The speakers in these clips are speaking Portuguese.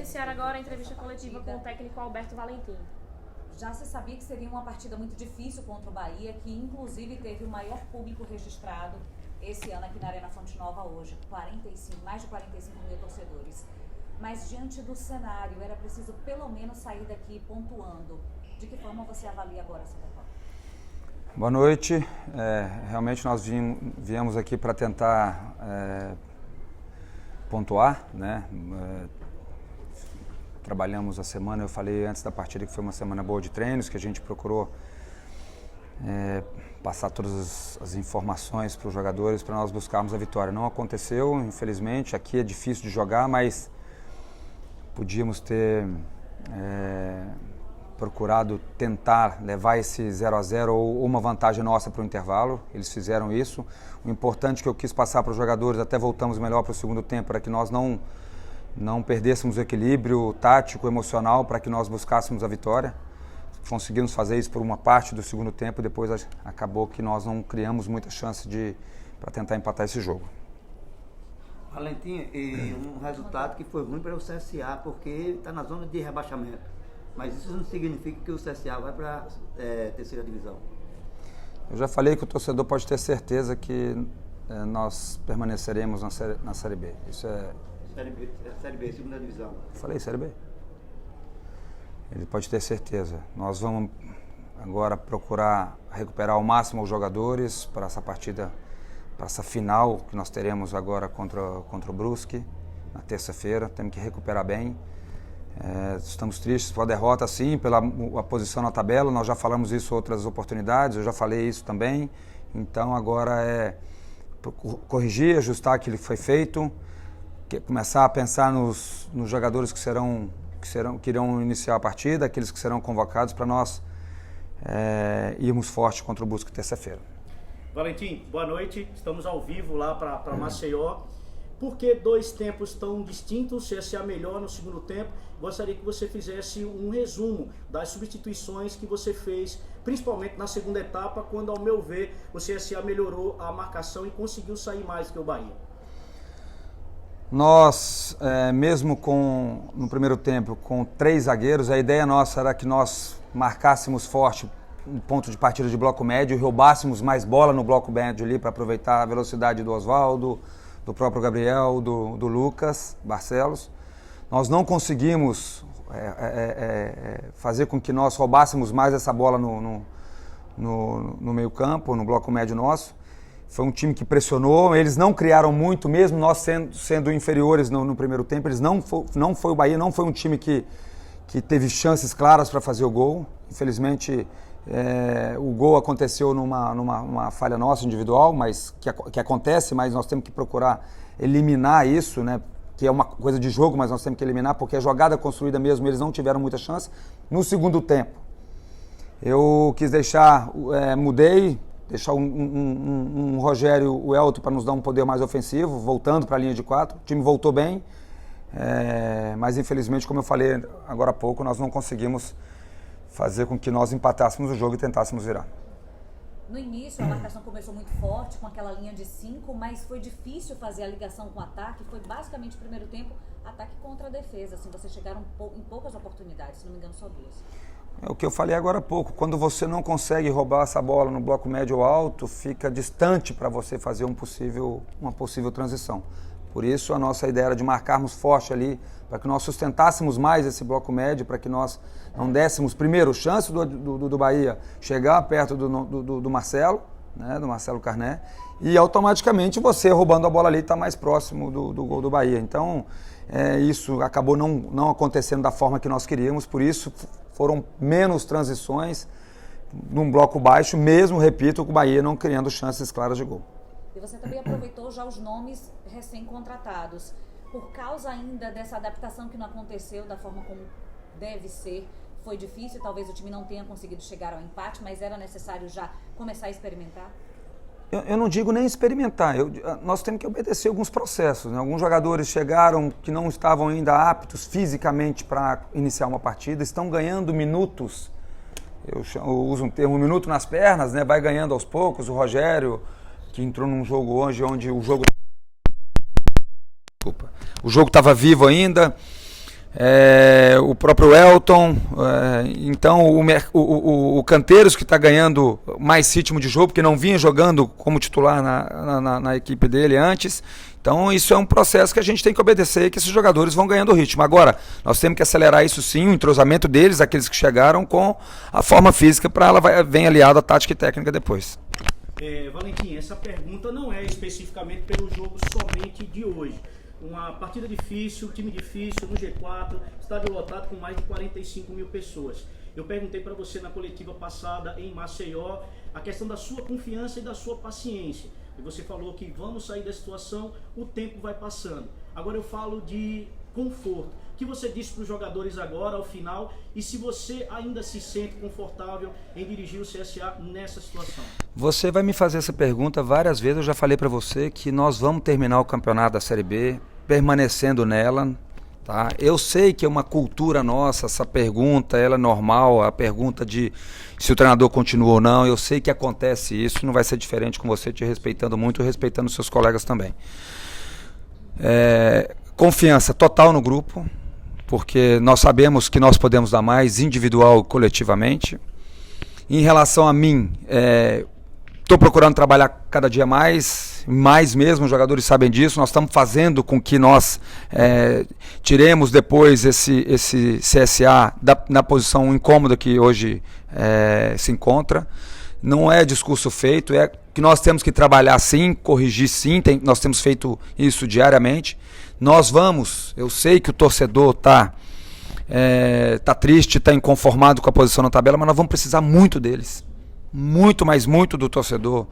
iniciar agora a entrevista coletiva com o técnico Alberto Valentim. Já se sabia que seria uma partida muito difícil contra o Bahia, que inclusive teve o maior público registrado esse ano aqui na Arena Fonte Nova hoje, mais de 45 mil torcedores. Mas diante do cenário, era preciso pelo menos sair daqui pontuando. De que forma você avalia agora essa derrota? Boa noite. Realmente nós viemos aqui para tentar pontuar, né? Trabalhamos a semana, eu falei antes da partida que foi uma semana boa de treinos, que a gente procurou passar todas as informações para os jogadores para nós buscarmos a vitória. Não aconteceu, infelizmente, aqui é difícil de jogar, mas podíamos ter procurado tentar levar esse 0-0 ou uma vantagem nossa para o intervalo. Eles fizeram isso. O importante que eu quis passar para os jogadores, até voltamos melhor para o segundo tempo, era que nós não perdêssemos o equilíbrio tático, emocional, para que nós buscássemos a vitória. Conseguimos fazer isso por uma parte do segundo tempo, depois acabou que nós não criamos muita chance para tentar empatar esse jogo. Valentim, e um resultado que foi ruim para o CSA, porque está na zona de rebaixamento. Mas isso não significa que o CSA vai para a terceira divisão. Eu já falei que o torcedor pode ter certeza que nós permaneceremos na Série B. Isso é... Série B, segunda divisão. Falei Série B. Ele pode ter certeza. Nós vamos agora procurar recuperar ao máximo os jogadores para essa partida, para essa final que nós teremos agora contra o Brusque, na terça-feira. Temos que recuperar bem. Estamos tristes pela derrota, sim, pela a posição na tabela. Nós já falamos isso em outras oportunidades, eu já falei isso também. Então agora é corrigir, ajustar aquilo que foi feito, começar a pensar nos jogadores que irão iniciar a partida, aqueles que serão convocados para nós irmos forte contra o Brusque terça-feira. Valentim, boa noite. Estamos ao vivo lá para Maceió. Por que dois tempos tão distintos? CSA melhor no segundo tempo. Gostaria que você fizesse um resumo das substituições que você fez, principalmente na segunda etapa, quando, ao meu ver, o CSA melhorou a marcação e conseguiu sair mais do que o Bahia. Nós, mesmo no primeiro tempo, com 3 zagueiros, a ideia nossa era que nós marcássemos forte um ponto de partida de bloco médio e roubássemos mais bola no bloco médio ali para aproveitar a velocidade do Oswaldo, do próprio Gabriel, do Lucas Barcelos. Nós não conseguimos fazer com que nós roubássemos mais essa bola no meio campo, no bloco médio nosso. Foi um time que pressionou, eles não criaram muito, mesmo nós sendo inferiores no primeiro tempo. Não foi o Bahia, não foi um time que teve chances claras para fazer o gol. Infelizmente, o gol aconteceu numa falha nossa individual, mas que acontece, mas nós temos que procurar eliminar isso, né? Que é uma coisa de jogo, mas nós temos que eliminar, porque a jogada construída mesmo, eles não tiveram muita chance. No segundo tempo, eu quis mudei, deixar um Rogério, o Elton, para nos dar um poder mais ofensivo, voltando para a linha de 4. O time voltou bem, mas infelizmente, como eu falei agora há pouco, nós não conseguimos fazer com que nós empatássemos o jogo e tentássemos virar. No início, a marcação começou muito forte, com aquela linha de 5, mas foi difícil fazer a ligação com o ataque. Foi basicamente o primeiro tempo, ataque contra a defesa. Assim, vocês chegaram em poucas oportunidades, se não me engano, só 2. É o que eu falei agora há pouco. Quando você não consegue roubar essa bola no bloco médio ou alto, fica distante para você fazer uma possível transição. Por isso, a nossa ideia era de marcarmos forte ali, para que nós sustentássemos mais esse bloco médio, para que nós não dessemos, primeiro, chance do Bahia chegar perto do Marcelo, né, do Marcelo Carné, e automaticamente você, roubando a bola ali, está mais próximo do gol do Bahia. Então, isso acabou não acontecendo da forma que nós queríamos, por isso foram menos transições num bloco baixo, mesmo, repito, com o Bahia não criando chances claras de gol. E você também aproveitou já os nomes recém-contratados. Por causa ainda dessa adaptação que não aconteceu da forma como deve ser, foi difícil, talvez o time não tenha conseguido chegar ao empate, mas era necessário já começar a experimentar? Eu não digo nem experimentar, nós temos que obedecer alguns processos, né? Alguns jogadores chegaram que não estavam ainda aptos fisicamente para iniciar uma partida, estão ganhando minutos, eu uso um termo, minuto nas pernas, né? Vai ganhando aos poucos. O Rogério, que entrou num jogo hoje onde o jogo estava vivo ainda, o próprio Elton, então o Canteiros, que está ganhando mais ritmo de jogo, porque não vinha jogando como titular na equipe dele antes. Então isso é um processo que a gente tem que obedecer e que esses jogadores vão ganhando ritmo. Agora, nós temos que acelerar isso sim, o entrosamento deles, aqueles que chegaram, com a forma física, para ela vir aliada à tática e técnica depois. Valentim, essa pergunta não é especificamente pelo jogo somente de hoje. Uma partida difícil, time difícil, no G4, estádio lotado com mais de 45 mil pessoas. Eu perguntei para você na coletiva passada em Maceió a questão da sua confiança e da sua paciência. E você falou que vamos sair da situação, o tempo vai passando. Agora eu falo de conforto. O que você disse para os jogadores agora, ao final, e se você ainda se sente confortável em dirigir o CSA nessa situação? Você vai me fazer essa pergunta várias vezes. Eu já falei para você que nós vamos terminar o campeonato da Série B permanecendo nela. Tá? Eu sei que é uma cultura nossa, essa pergunta, ela é normal, a pergunta de se o treinador continua ou não. Eu sei que acontece isso, não vai ser diferente com você, te respeitando muito e respeitando seus colegas também. Confiança total no grupo, porque nós sabemos que nós podemos dar mais, individual e coletivamente. Em relação a mim, estou procurando trabalhar cada dia mais mesmo, os jogadores sabem disso. Nós estamos fazendo com que nós tiremos depois esse CSA na posição incômoda que hoje se encontra. Não é discurso feito, é que nós temos que trabalhar sim, corrigir sim, nós temos feito isso diariamente. Nós vamos, eu sei que o torcedor está triste, está inconformado com a posição na tabela, mas nós vamos precisar muito deles. Muito, mas muito do torcedor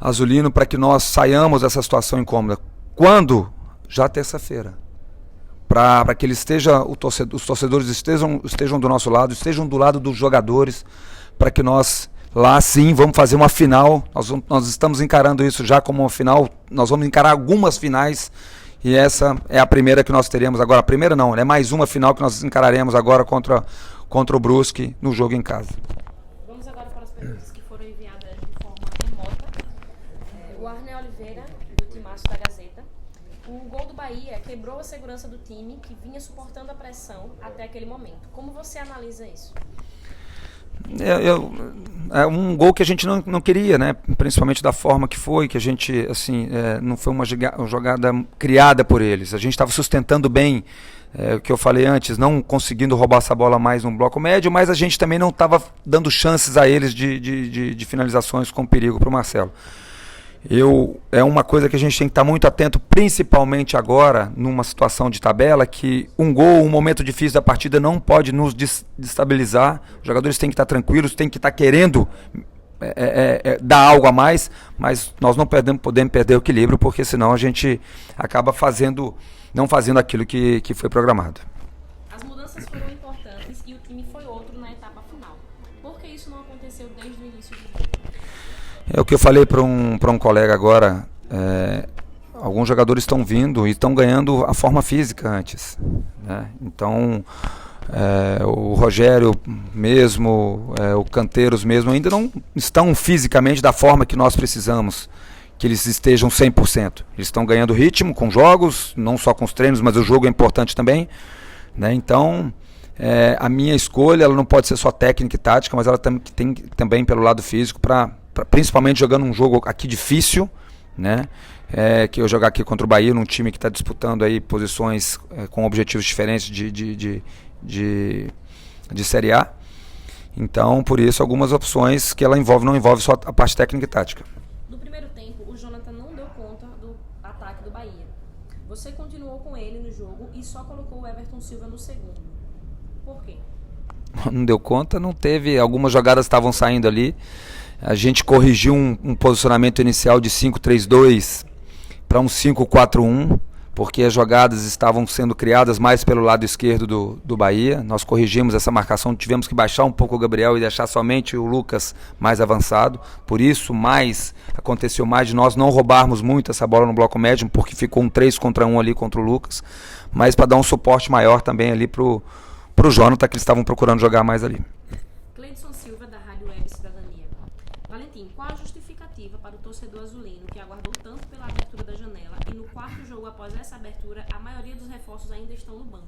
azulino para que nós saiamos dessa situação incômoda. Quando? Já terça-feira. Para que ele os torcedores estejam do nosso lado, estejam do lado dos jogadores, para que nós lá sim vamos fazer uma final. Nós estamos encarando isso já como uma final. Nós vamos encarar algumas finais e essa é a primeira que nós teremos agora. A primeira não, é mais uma final que nós encararemos agora contra o Brusque no jogo em casa. Vamos agora para as perguntas que foram enviadas de forma remota. O Arne Oliveira, do Timaço da Gazeta. O gol do Bahia quebrou a segurança do time, que vinha suportando a pressão até aquele momento. Como você analisa isso? É um gol que a gente não queria, né? Principalmente da forma que foi, que a gente, assim, não foi uma jogada criada por eles. A gente estava sustentando bem, o que eu falei antes, não conseguindo roubar essa bola mais no bloco médio, mas a gente também não estava dando chances a eles de finalizações com perigo para o Marcelo. É uma coisa que a gente tem que estar muito atento, principalmente agora, numa situação de tabela, que um gol, um momento difícil da partida não pode nos destabilizar. Os jogadores têm que estar tranquilos, têm que estar querendo dar algo a mais, mas nós não podemos perder o equilíbrio, porque senão a gente acaba não fazendo aquilo que foi programado. As mudanças foram importantes e o time foi outro na etapa final. Por que isso não aconteceu desde o início do jogo? É o que eu falei para um colega agora. Alguns jogadores estão vindo e estão ganhando a forma física antes, né? Então o Rogério mesmo, o Canteiros mesmo ainda não estão fisicamente da forma que nós precisamos que eles estejam 100%. Eles estão ganhando ritmo com jogos, não só com os treinos, mas o jogo é importante também, né? Então a minha escolha ela não pode ser só técnica e tática, mas ela tem também pelo lado físico, principalmente jogando um jogo aqui difícil, né? Que eu jogar aqui contra o Bahia, num time que está disputando aí posições com objetivos diferentes de Série A. Então, por isso, algumas opções que ela não envolve só a parte técnica e tática. No primeiro tempo, o Jonathan não deu conta do ataque do Bahia. Você continuou com ele no jogo e só colocou o Everton Silva no segundo. Por quê? Não deu conta, não teve. Algumas jogadas estavam saindo ali. A gente corrigiu um posicionamento inicial de 5-3-2 para um 5-4-1, porque as jogadas estavam sendo criadas mais pelo lado esquerdo do Bahia. Nós corrigimos essa marcação, tivemos que baixar um pouco o Gabriel e deixar somente o Lucas mais avançado. Por isso, aconteceu mais de nós não roubarmos muito essa bola no bloco médio, porque ficou um 3-1 ali contra o Lucas, mas para dar um suporte maior também ali para o Jonathan, que eles estavam procurando jogar mais ali. Cleidson Silva, da Rádio Web Cidadania. Valentim, qual a justificativa para o torcedor azulino que aguardou tanto pela abertura da janela e no quarto jogo após essa abertura a maioria dos reforços ainda estão no banco?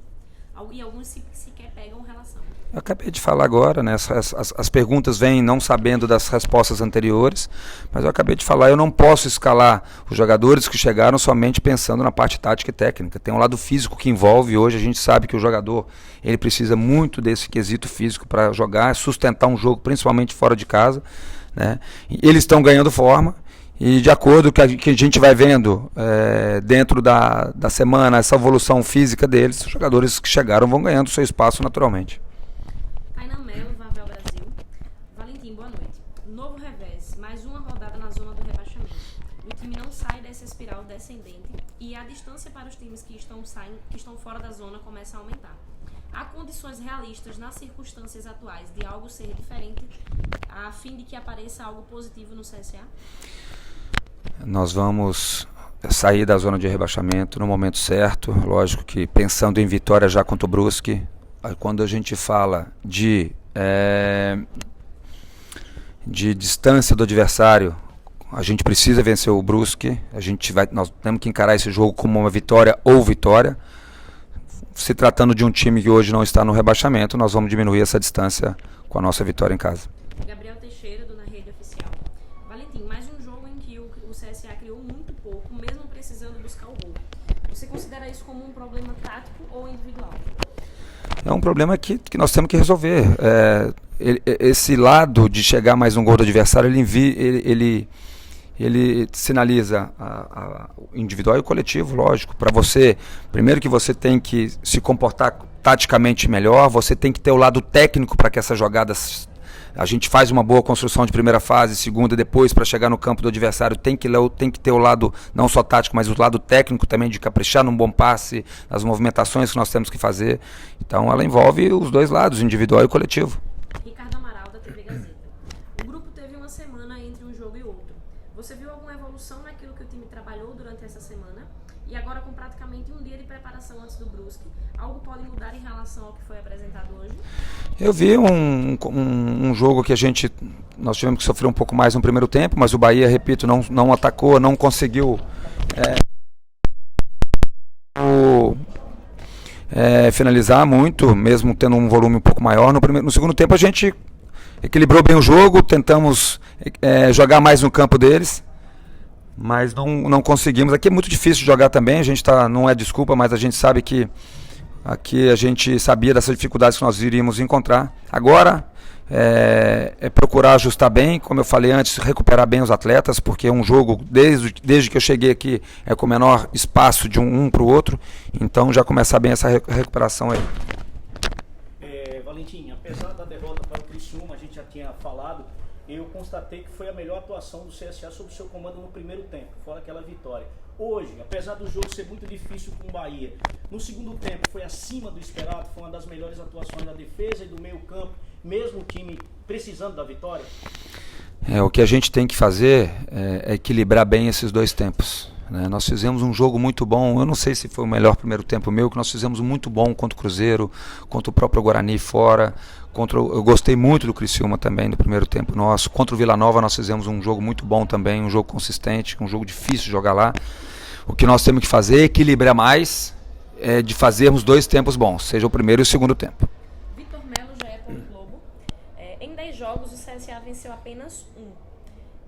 e alguns sequer pegam relação. Eu acabei de falar agora, né? As perguntas vêm não sabendo das respostas anteriores, mas eu acabei de falar, eu não posso escalar os jogadores que chegaram somente pensando na parte tática e técnica. Tem um lado físico que envolve, hoje a gente sabe que o jogador ele precisa muito desse quesito físico para jogar, sustentar um jogo, principalmente fora de casa, né? Eles estão ganhando forma. E de acordo com o que a gente vai vendo dentro da semana, essa evolução física deles, os jogadores que chegaram vão ganhando seu espaço naturalmente. Tainan Melo, Vavel Brasil. Valentim, boa noite. Novo revés, mais uma rodada na zona do rebaixamento. O time não sai dessa espiral descendente e a distância para os times que estão fora da zona começa a aumentar. Há condições realistas nas circunstâncias atuais de algo ser diferente a fim de que apareça algo positivo no CSA? Nós vamos sair da zona de rebaixamento no momento certo, lógico que pensando em vitória já contra o Brusque. Quando a gente fala de distância do adversário, a gente precisa vencer o Brusque, nós temos que encarar esse jogo como uma vitória ou vitória. Se tratando de um time que hoje não está no rebaixamento, nós vamos diminuir essa distância com a nossa vitória em casa. Gabriel Teixeira, do Na Rede Oficial. Valentim, mais um jogo em que o CSA criou muito pouco, mesmo precisando buscar o gol. Você considera isso como um problema tático ou individual? É um problema que nós temos que resolver. Esse lado de chegar mais um gol do adversário, ele sinaliza o individual e o coletivo, lógico. Para você, primeiro que você tem que se comportar taticamente melhor, você tem que ter o lado técnico para que essas jogadas, a gente faz uma boa construção de primeira fase, segunda, depois para chegar no campo do adversário tem que ter o lado não só tático, mas o lado técnico também de caprichar num bom passe, nas movimentações que nós temos que fazer. Então ela envolve os dois lados, individual e coletivo. Ricardo Amaral, da TV Gazeta. O grupo teve uma semana entre um jogo e outro. Você viu alguma evolução naquilo que o time trabalhou durante essa semana? E agora com praticamente um dia de preparação antes do Brusque, algo pode mudar em relação ao que foi apresentado hoje? Eu vi um jogo que nós tivemos que sofrer um pouco mais no primeiro tempo, mas o Bahia, repito, não atacou, não conseguiu finalizar muito, mesmo tendo um volume um pouco maior. No segundo tempo a gente equilibrou bem o jogo, tentamos jogar mais no campo deles, mas não conseguimos. Aqui é muito difícil jogar também, não é desculpa, mas a gente sabe que aqui a gente sabia dessas dificuldades que nós iríamos encontrar. Agora é procurar ajustar bem, como eu falei antes, recuperar bem os atletas, porque é um jogo, desde que eu cheguei aqui, é com menor espaço de um para o outro, então já começar bem essa recuperação aí. Valentim, apesar da derrota para o Criciúma, a gente já tinha falado, eu constatei que foi a melhor atuação do CSA sob o seu comando no primeiro tempo, fora aquela vitória. Hoje, apesar do jogo ser muito difícil com o Bahia, no segundo tempo foi acima do esperado, foi uma das melhores atuações da defesa e do meio campo, mesmo o time precisando da vitória? O que a gente tem que fazer é equilibrar bem esses dois tempos, né? Nós fizemos um jogo muito bom, eu não sei se foi o melhor primeiro tempo meu, que nós fizemos muito bom contra o Cruzeiro, contra o próprio Guarani fora, eu gostei muito do Criciúma também no primeiro tempo nosso, contra o Vila Nova nós fizemos um jogo muito bom também, um jogo consistente, um jogo difícil de jogar lá. O que nós temos que fazer é equilibrar mais, de fazermos dois tempos bons, seja o primeiro e o segundo tempo. Vitor Melo, GE. Globo. Em 10 jogos o CSA venceu apenas 1.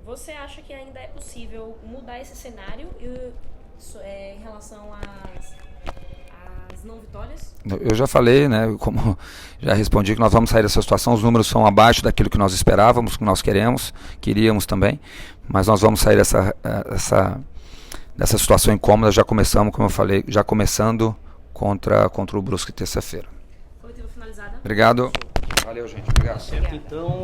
Você acha que ainda é possível mudar esse cenário em relação às não vitórias? Eu já falei, né, como já respondi, que nós vamos sair dessa situação, os números são abaixo daquilo que nós esperávamos, que nós queríamos também, mas nós vamos sair dessa situação incômoda, já começamos, como eu falei, começando contra o Brusque terça-feira. Coletiva finalizada. Obrigado. Valeu, gente. Obrigado. Certo, então...